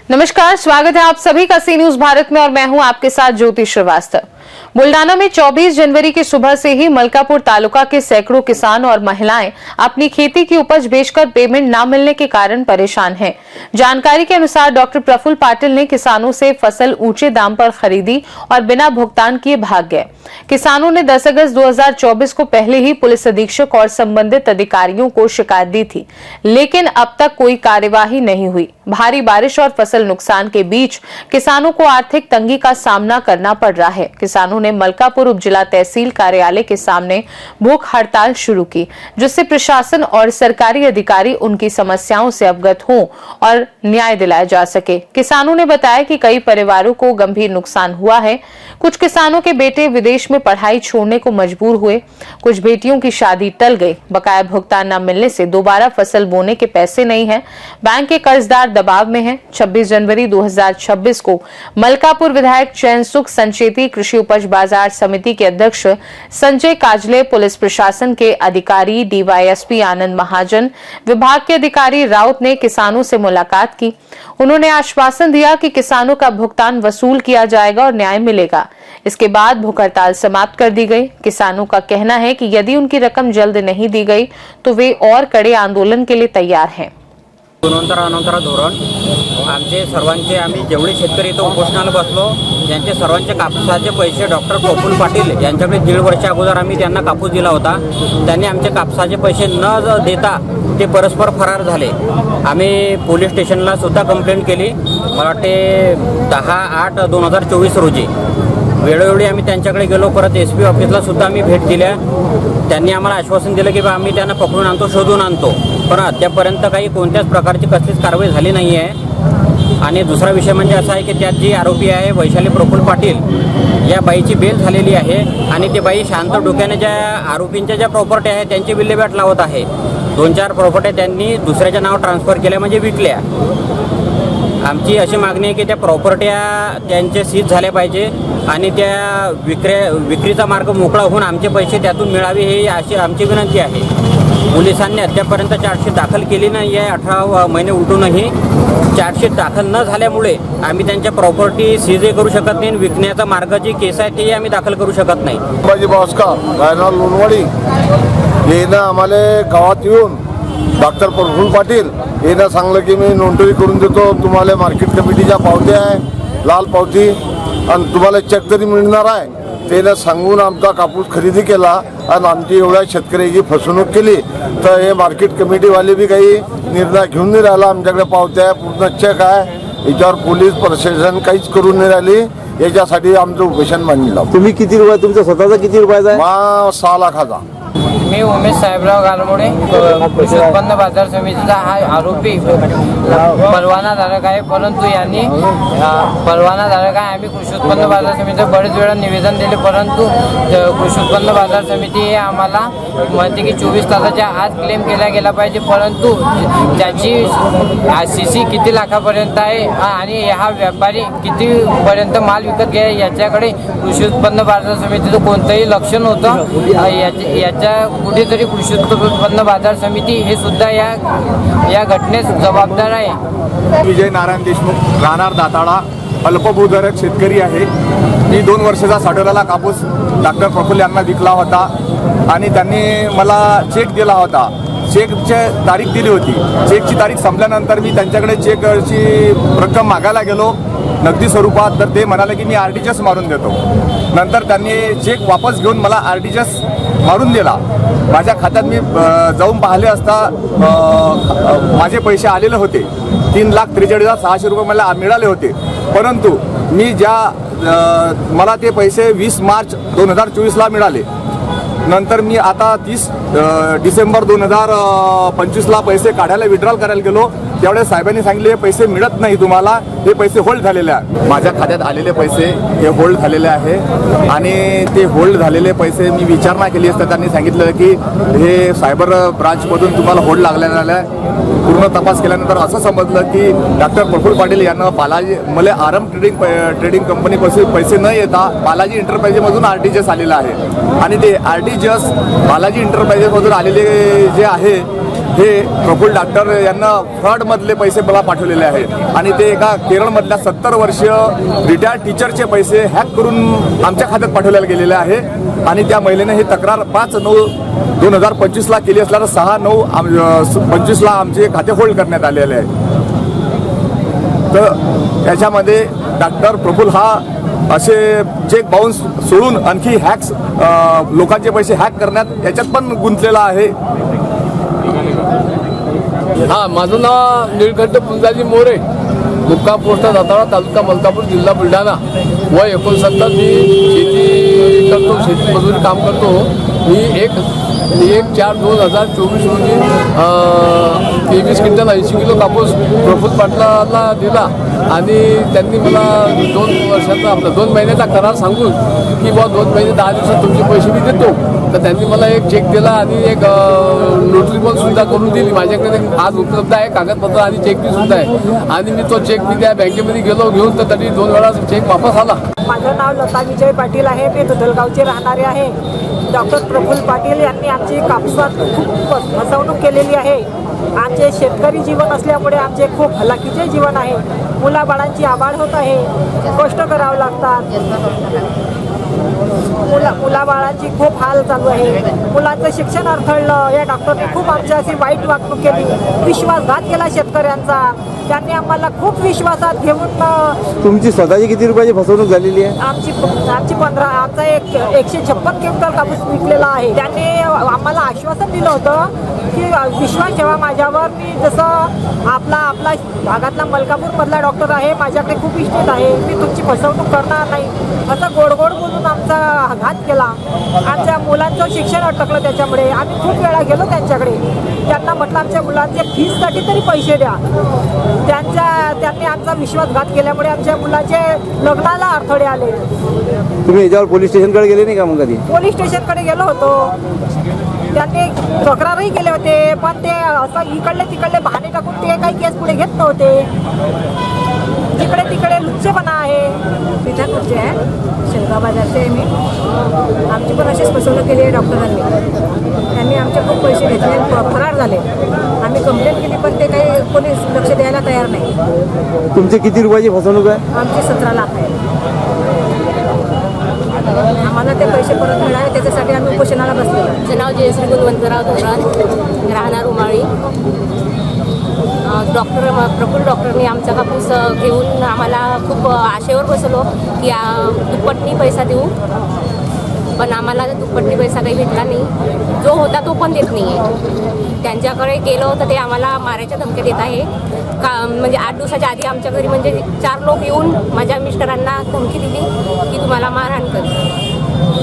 नमस्कार, स्वागत है आप सभी का सी न्यूज भारत में और मैं हूं आपके साथ ज्योति श्रीवास्तव। बुल्डाना में 24 जनवरी की सुबह से ही मलकापुर तालुका के सैकड़ों किसान और महिलाएं अपनी खेती की उपज बेचकर पेमेंट न मिलने के कारण परेशान हैं। जानकारी के अनुसार डॉक्टर प्रफुल्ल पाटिल ने किसानों से फसल ऊंचे दाम पर खरीदी और बिना भुगतान किए भाग गए। किसानों ने 10 अगस्त 2024 को पहले ही पुलिस अधीक्षक और संबंधित अधिकारियों को शिकायत दी थी, लेकिन अब तक कोई कार्यवाही नहीं हुई। भारी बारिश और फसल नुकसान के बीच किसानों को आर्थिक तंगी का सामना करना पड़ रहा है। किसानों ने मलकापुर उप जिला तहसील कार्यालय के सामने भूख हड़ताल शुरू की, जिससे प्रशासन और सरकारी अधिकारी उनकी समस्याओं से अवगत हों और न्याय दिलाया जा सके। किसानों ने बताया कि कई परिवारों को गंभीर नुकसान हुआ है। कुछ किसानों के बेटे विदेश में पढ़ाई छोड़ने को मजबूर हुए, कुछ बेटियों की शादी टल गई। बकाया भुगतान न मिलने से दोबारा फसल बोने के पैसे नहीं है। बैंक के कर्जदार दबाव में हैं। 26 जनवरी 2026 को मलकापुर विधायक चैन सुख संचेती कृषि उपज बाजार समिति के अध्यक्ष संजय काजले, पुलिस प्रशासन के अधिकारी डीवाईएसपी आनंद महाजन, विभाग के अधिकारी राउत ने किसानों से मुलाकात की। उन्होंने आश्वासन दिया कि किसानों का भुगतान वसूल किया जाएगा और न्याय मिलेगा। इसके बाद भूख हड़ताल समाप्त कर दी गई। किसानों का कहना है कि यदि उनकी रकम जल्द नहीं दी गई तो वे और कड़े आंदोलन के लिए तैयार हैं। गुणवंतर धोरण आमचे सर्वांचे आम्ही जेवढे शेतकरी इथं उपोषणाला बसलो यांचे सर्वांचे कापसाचे पैसे डॉक्टर प्रफुल्ल पाटील यांच्याकडे 1.5 वर्ष अगोदर आम्ही त्यांना कापूस दिला होता। त्यांनी आमचे कापसाचे पैसे न देता ते परस्पर फरार झाले। आम्ही पोलीस स्टेशनला सुद्धा कंप्लेंट केली। मला वाटते 10/8/2024 रोजी वेळोवेळी आम्ही त्यांच्याकडे गेलो। परत एसपी ऑफिसला सुद्धा आम्ही भेट दिल्या। त्यांनी आम्हाला आश्वासन दिलं की आम्ही त्यांना पकडून आणतो, शोधून आणतो, पण अद्यापर्यंत काही कोणत्याच प्रकारची कसलीच कारवाई झाली नाही आहे। आणि दुसरा विषय म्हणजे असा आहे की त्यात जी आरोपी आहे वैशाली प्रफुल्ल पाटील या बाईची बेल झालेली आहे आणि ती बाई शांत डोक्याने ज्या आरोपींच्या ज्या प्रॉपर्टी आहे त्यांची विल्हेवाट लावत आहे। 2-4 प्रॉपर्टी त्यांनी दुसऱ्याच्या नाव ट्रान्सफर केल्या म्हणजे विकल्या। आमची अशी मागणी आहे की त्या प्रॉपर्ट्या त्यांचे सीज झाल्या पाहिजे आणि त्या विक्रीचा मार्ग मोकळा होऊन आमचे पैसे त्यातून मिळावे ही अशी आमची विनंती आहे। पोलिसांनी अद्यापर्यंत चार्जशीट दाखल केली नाही आहे। 18 महिने उलटूनही चार्जशीट दाखल न झाल्यामुळे आम्ही त्यांच्या प्रॉपर्टी सीजही करू शकत नाही। विकण्याचा मार्ग जी केस आहे तेही आम्ही दाखल करू शकत नाही। बाजी बॉस्का गायना लोणवाडी येणं आम्हाला गावात येऊन डॉक्टर प्रफुल्ल पाटील येणं सांगलं की मी नोंदणी करून देतो, तुम्हाला मार्केट कमिटीच्या पावत्या आहे, लाल पावती, आणि तुम्हाला चेक तरी मिळणार आहे। त्यानं सांगून आमचा कापूस खरेदी केला आणि आमची एवढ्या शेतकऱ्याची फसवणूक केली। तर हे मार्केट कमिटीवाले बी काही निर्णय घेऊन नाही राहिला। आमच्याकडे पावत्या आहे, पूर्ण चेक आहे, याच्यावर पोलीस प्रशासन काहीच करून नाही राहिली। याच्यासाठी आमचं उपोषण मांडलं। तुम्ही किती रुपये, तुमचा स्वतःचा किती रुपयाचा आहे? 6 लाखाचा। मी उमेश साहेबराव गालमोडे, कृषी उत्पन्न बाजार समितीचा हा आरोपी परवानाधारक आहे, परंतु यांनी परवानाधारक आहे। आम्ही कृषी उत्पन्न बाजार समितीला बरेच वेळा निवेदन दिले, परंतु कृषी उत्पन्न बाजार समिती हे आम्हाला म्हणते की 24 तासाच्या आत क्लेम केला गेला पाहिजे, परंतु त्याची CC किती लाखापर्यंत आहे आणि हा व्यापारी कितीपर्यंत माल विकत घ्या याच्याकडे कृषी उत्पन्न बाजार समितीचं कोणतंही लक्ष नव्हतं। याच्या कुठेतरी कृषी उत्पन्न बाजार समिती हे सुद्धा या घटनेस जबाबदार आहे। विजय नारायण देशमुख, राहणार दाताळा, अल्पभूधारक शेतकरी आहे। मी 2 वर्षाचा साठवलेला कापूस डॉक्टर प्रफुल्ल यांना विकला होता आणि त्यांनी मला चेक दिला होता। चेकची तारीख दिली होती। चेकची तारीख संपल्यानंतर मी त्यांच्याकडे चेकची रक्कम मागायला गेलो नगदी स्वरूपात, तर ते म्हणाले की मी RTGS मारून देतो। नंतर त्यांनी चेक वापस घेऊन मला RTGS मारून दिला। माझ्या खात्यात मी जाऊन पाहिले असता माझे पैसे आलेले होते। 3,43,600 रुपये मला मिळाले होते, परंतु मी मला ते पैसे 20 मार्च 2024ला मिळाले। नंतर मी आता 30 डिसेंबर 2025ला पैसे काढायला विड्रॉल करायला गेलो, त्यावेळेस साहेबांनी सांगितले हे पैसे मिळत नाही तुम्हाला, हे पैसे होल्ड झालेले आहे। माझ्या खात्यात आलेले पैसे हे होल्ड झालेले आहे आणि ते होल्ड झालेले पैसे मी विचारणा केली असता त्यांनी सांगितलं की हे सायबर ब्रांचमधून तुम्हाला होल्ड लागलेला आहे। पूर्ण तपास केल्यानंतर असं समजलं की डॉक्टर प्रफुल्ल पाटील यांना बालाजी मला आरम ट्रेडिंग कंपनीपासून पैसे न येता बालाजी एंटरप्राइजेसमधून RTGS आलेला आहे आणि ते RTGS बालाजी एंटरप्राइजेसमधून आलेले जे आहे हे प्रफुल्ल डॉक्टर यांना फ्रॉडमधले पैसे मला पाठवलेले आहेत आणि ते एका केरळमधल्या 70 वर्षीय रिटायर्ड टीचरचे पैसे हॅक करून आमच्या खात्यात पाठवले गेलेले आहे आणि त्या महिलेने ही तक्रार 5/9/2025 ला केली असल्यानं 6/9/25 ला आमचे खाते होल्ड करण्यात आलेले आहे. तर त्याच्यामध्ये डॉक्टर प्रफुल्ल हा असे चेक बाउन्स सोडून आणखी हॅक्स लोकांचे पैसे हॅक करण्यात याच्यात पण गुंतलेला आहे. हा, माझं नाव निळकंठ पुंजाजी मोरे, मुक्काम पोस्ट दाताळा, तालुका मलकापूर, जिल्हा बुलढाणा. वय 69. मी शेती करतो, शेती मजुरी काम करतो. मी 1/4/2024 रोजी 23 क्विंटल 80 किलो कापूस प्रफुल्ल पाटलाला दिला आणि त्यांनी मला 2 महिन्याचा करार सांगून की बुवा 2 महिने 10 दिवसात तुमचे पैसे मी देतो. तर त्यांनी मला एक चेक दिला आणि एक नोटरी पण सुद्धा करून दिली. माझ्याकडे आज उपलब्ध आहे कागदपत्र आणि चेक बी सुद्धा आहे आणि मी तो चेक मी त्या बँकेमध्ये गेलो घेऊन तर तरी 2 वेळा चेक वापस आला. माझं नाव लता विजय पाटील आहे. मी दुधलगावचे राहणारे आहे. डॉक्टर प्रफुल्ल पाटील यांनी आमची कापसात खूप फसवणूक केलेली आहे. आमचे शेतकरी जीवन असल्यामुळे आमचे खूप हलाखीचे जीवन आहे. मुलाबाळांची आबाळ होत आहे, कष्ट करावं लागतात. मुलाबाळांची खूप हाल चालू आहे. मुलांचं शिक्षण अडथळलं. या डॉक्टरने खूप आमच्या अशी वाईट वागणूक केली, विश्वासघात केला शेतकऱ्यांचा. त्यांनी आम्हाला खूप विश्वासात घेऊन तुमची स्वतःची किती रुपयाची फसवणूक झालेली आहे? आमचा 156 क्विंटल कापूस विकलेला आहे. त्यांनी आम्हाला आश्वासन दिलं होतं की विश्वास ठेवा माझ्यावर. मी जसं आपला भागातला मलकापूरमधला डॉक्टर आहे, माझ्याकडे खूप इस्टेट आहे, मी तुमची फसवणूक करणार नाही असं गोड बोलून आमचा घात केला. आमच्या मुलांचं शिक्षण अटकलं. त्याच्यामुळे आम्ही खूप वेळा गेलो त्यांच्याकडे. त्यांना म्हटलं आमच्या मुलांच्या फीससाठी तरी पैसे द्या. त्यांनी आमचा विश्वासघात केल्यामुळे आमच्या मुलाचे लग्नाला अडथळे आले. तुम्ही याच्यावर पोलीस स्टेशनकडे गेले नाही का मग कधी? पोलीस स्टेशनकडे गेलो होतो. त्यांनी तक्रारही केले होते, पण ते असं इकडले तिकडले बहाणे टाकून ते काही केस पुढे घेत नव्हते. तिकडे लुच्चेपणा आहे. विधानपूरचे आहे, शेलगाव बाजारचे आहे मी. आमची पण अशीच फसवणूक केली आहे डॉक्टरांनी. त्यांनी आमचे खूप पैसे घेतले, फरार झाले. आम्ही कंप्लेंट केली पण ते काही कोणी लक्ष द्यायला तयार नाही. तुमची किती रुपयाची फसवणूक आहे? आमची 17 लाख आहे. आम्हाला ते पैसे परत मिळाले त्याच्यासाठी आम्ही उपोषणाला बसलेलो. माझं नाव जयश्री गुणवंतराव धोरण, राहणार उमाळी. प्रफुल्ल डॉक्टरनी आमचा कापूस घेऊन आम्हाला खूप आशेवर बसवलो की दुप्पटनी पैसा देऊ, पण आम्हाला दुप्पटनी पैसा काही भेटला नाही. जो होता तो पण देत नाही आहे. त्यांच्याकडे गेलो तर ते आम्हाला मारायच्या धमक्या देत आहे. म्हणजे 8 दिवसाच्या आधी आमच्या घरी म्हणजे 4 लोक येऊन माझ्या मिस्टरांना धमकी दिली की तुम्हाला मारहाण कर.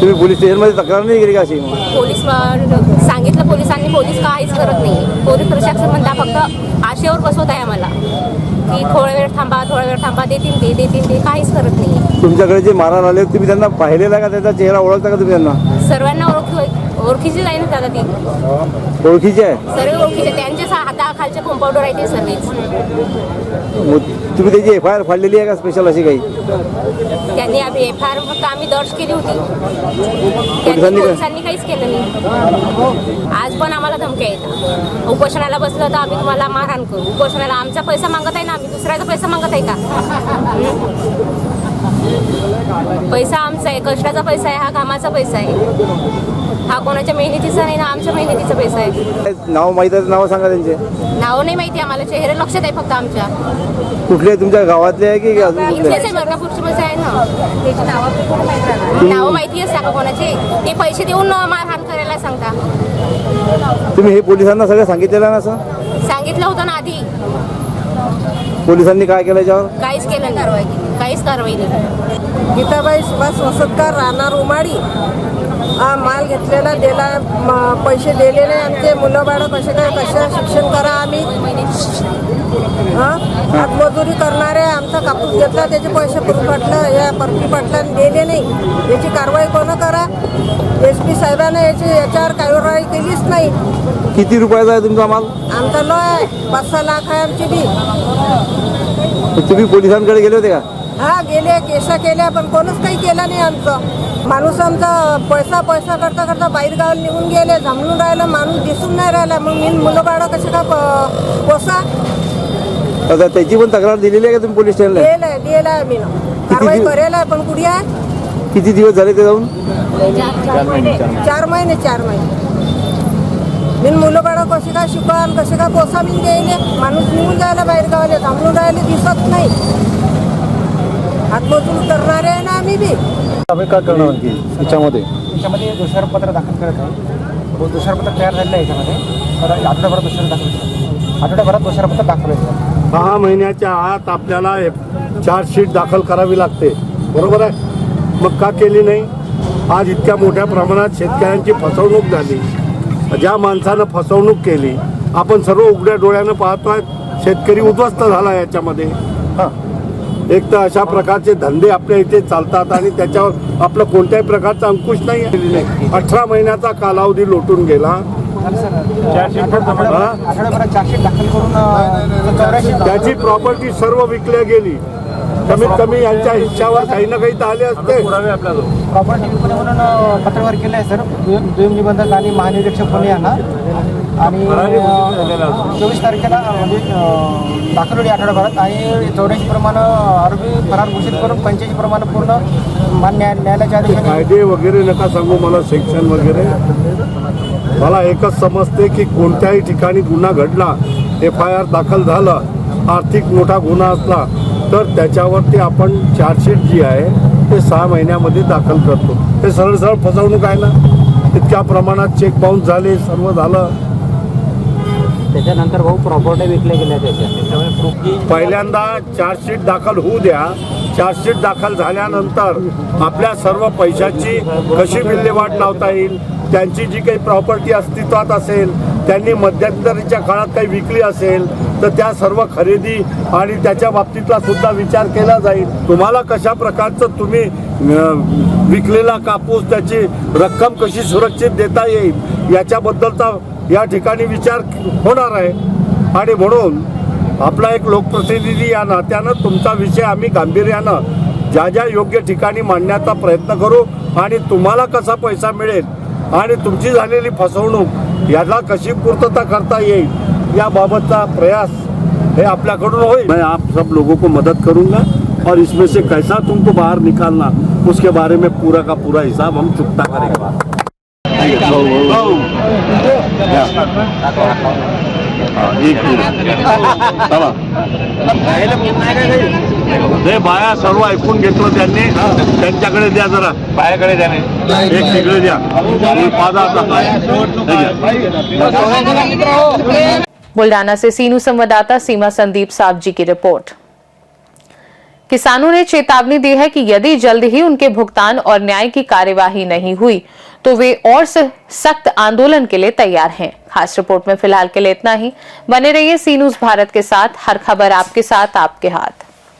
तुम्ही पोलीस स्टेशनमध्ये तक्रार नाही केली का अशी? पोलीस सांगितलं पोलिसांनी, पोलीस काहीच करत नाही. पोलीस प्रशासन म्हणता फक्त आशेवर बसवत आहे आम्हाला की थोडा वेळ थांबा देतील ते काहीच करत नाही. तुमच्याकडे जे मारहाण आले तुम्ही त्यांना पाहिलेला का? त्याचा चेहरा ओळखता का तुम्ही त्यांना? सर्वांना ओळखीची जाईल ना दादा. ती ओळखीचे आहे? सर्व ओळखीचे. त्यांच्या हाताखालचे कंपाऊंडर आहे ते सर्वच. तुम्ही त्याची FIR फाडलेली आहे का स्पेशल अशी काही? त्यांनी FIR फक्त आम्ही दर्ज केली होती. पोलिसांनी काहीच केलं नाही. आज पण आम्हाला धमक्या येतात. उपोषणाला बसलं तर आम्ही तुम्हाला मारहाण करू. उपोषणाला आमचा पैसा मागत आहे ना, आम्ही दुसऱ्याचा पैसा मागत आहे का? पैसा आमचा आहे, कष्टाचा पैसा आहे, हा कामाचा पैसा आहे. हा कोणाच्या मेहनतीचा नाही ना, आमच्या मेहनतीचा पैसा आहे. नाव माहीत आहे? नाव सांगा त्यांचे. नाव नाही माहिती आम्हाला, चेहरे लक्षात आहे फक्त आमच्या. कुठले तुमच्या गावातले आहे की अजून कुठले? इथलेच आहे, मलकापूरचे पैसे आहे ना. त्याची नावं माहिती असता का कोणाचे? ते पैसे देऊन मारहाण करायला सांगता. तुम्ही हे पोलिसांना सगळं सांगितलेलं ना? असं सांगितलं होतं ना आधी. पोलिसांनी काय केलं याच्यावर? काहीच केलं नाही, काहीच कारवाई नाही. गीताबाई सुभाष वसतकर, राहणार उमाडी. हा माल घेतलेला दिला, पैसे दिलेले. आमचे मुलं बाळं कशा शिक्षण करा आम्ही? हातमजुरी करणारे. आमचा कापूस घेतला, त्याचे पैसे या परकी पाटलांनी दिले नाही. याची कारवाई कोण करा? SP साहेबांना याच्यावर कारवाई केलीच नाही. किती रुपयाचा आहे तुमचा माल? आमचा लो आहे 5-6 लाख आहे आमची बी. तुम्ही पोलिसांकडे गेले होते का? हा गेले, केसा केल्या, पण कोणच काही केलं नाही आमचं. माणूस आमचा पैसा पैसा करता करता बाहेर गावाला निघून गेले, जमलून राहिलं, माणूस दिसून नाही राहिला. मग मी मुलं बाळं कसे का पोसा आता त्याची पण तक्रार दिलेली आहे का तुम्ही पोलीस स्टेशनला? दिलेला मी कारवाई करेल आहे, पण कुठे आहे? किती दिवस झाले ते जाऊन? 4 महिने. मी मुलं बाळं कसे काय शिकवाल, कसे काय पोसा मी द्यायले. माणूस निघून जायला बाहेर गावाला, जमलून राहिले, दिसत नाही. हातमोजून करणारे आहे ना आम्ही बी. आम्ही काय करणार आणखी याच्यामध्ये? याच्यामध्ये दोषारोपपत्र दाखल करत आहे. दोषारोपपत्र तयार झालेलं आहे याच्यामध्ये. तर आठवड्याभरात दोषारोपपत्र दाखल होईल. 6 महिन्याच्या आत आपल्याला चार्जशीट दाखल करावी लागते, बरोबर आहे? मग का केली नाही? आज इतक्या मोठ्या प्रमाणात शेतकऱ्यांची फसवणूक झाली. ज्या माणसानं फसवणूक केली, आपण सर्व उघड्या डोळ्यानं पाहतोय, शेतकरी उद्ध्वस्त झाला याच्यामध्ये. एक तर अशा प्रकारचे धंदे आपल्या इथे चालतात आणि त्याच्यावर आपलं कोणत्याही प्रकारचा अंकुश नाही. 18 महिन्याचा कालावधी लोटून गेला. त्याची प्रॉपर्टी सर्व विकल्या गेली. कमीत कमी यांच्या हिश्श्यावर काही ना काही तर आले असते. प्रॉपर्टी विक्री म्हणून पत्रव्यवहार केलं आहे सर. दुय्यम निबंधक आणि महानिरीक्षक पुणे यांना. आणि 24 तारखेला म्हणजे दाखल होईल आठवड्याभरात. आणि 84 प्रमाणे आरोपी फरार घोषित करून 85 प्रमाणे पूर्ण न्यायालयाच्या आदेशाने. कायदे वगैरे नका सांगू मला, सेक्शन वगैरे. मला एकच समजते की कोणत्याही ठिकाणी गुन्हा घडला, FIR दाखल झालं, आर्थिक मोठा गुन्हा असला तर त्याच्यावरती आपण चार्जशीट जी आहे ते 6 महिन्यामध्ये दाखल करतो. ते सरळ सरळ फसवणूक आहे ना. इतक्या प्रमाणात चेक बाउन्स झाले, सर्व झालं. त्याच्यानंतर भाऊ प्रॉपर्टी विकल्या गेल्या त्याच्या. पहिल्यांदा चार्जशीट दाखल होऊ द्या. चार्जशीट दाखल झाल्यानंतर आपल्या सर्व पैशाची कशी विल्हेवाट लावता येईल, त्यांची जी काही प्रॉपर्टी अस्तित्वात असेल, त्यांनी मध्यंतरीच्या काळात काही विकली असेल तर त्या सर्व खरेदी आणि त्याच्या बाबतीतला सुद्धा विचार केला जाईल. तुम्हाला कशा प्रकारचं तुम्ही विकलेला कापूस, त्याची रक्कम कशी सुरक्षित देता येईल याच्याबद्दलचा या ठिकाणी विचार होणार आहे. आणि म्हणून आपला एक लोकप्रतिनिधी या नात्यानं तुमचा विषय आम्ही गांभीर्यानं ज्या ज्या योग्य ठिकाणी मांडण्याचा प्रयत्न करू आणि तुम्हाला कसा पैसा मिळेल आणि तुमची झालेली फसवणूक याला कशी पूर्तता करता येईल याबाबतचा प्रयास हे आपल्याकडून होईल. मैं आप सब लोगों को मदद करूंगा और इसमें से कैसा तुमको बाहर निकालना उसके बारे में पूरा का पूरा हिसाब हम चुकता करेंगे. ते बाया सर्व ऐकून घेतलं त्यांनी. त्यांच्याकडे द्या, जरा बायाकडे द्या, एक तिकडे द्या. बुल्डाना से सीनू संवाददाता सीमा संदीप साहब जी की रिपोर्ट। किसानों ने चेतावनी दी है कि यदि जल्द ही उनके भुगतान और न्याय की कार्यवाही नहीं हुई तो वे और सख्त आंदोलन के लिए तैयार हैं। खास रिपोर्ट में फिलहाल के लिए इतना ही। बने रहिए सी न्यूज़ भारत के साथ। हर खबर आपके साथ, आपके हाथ।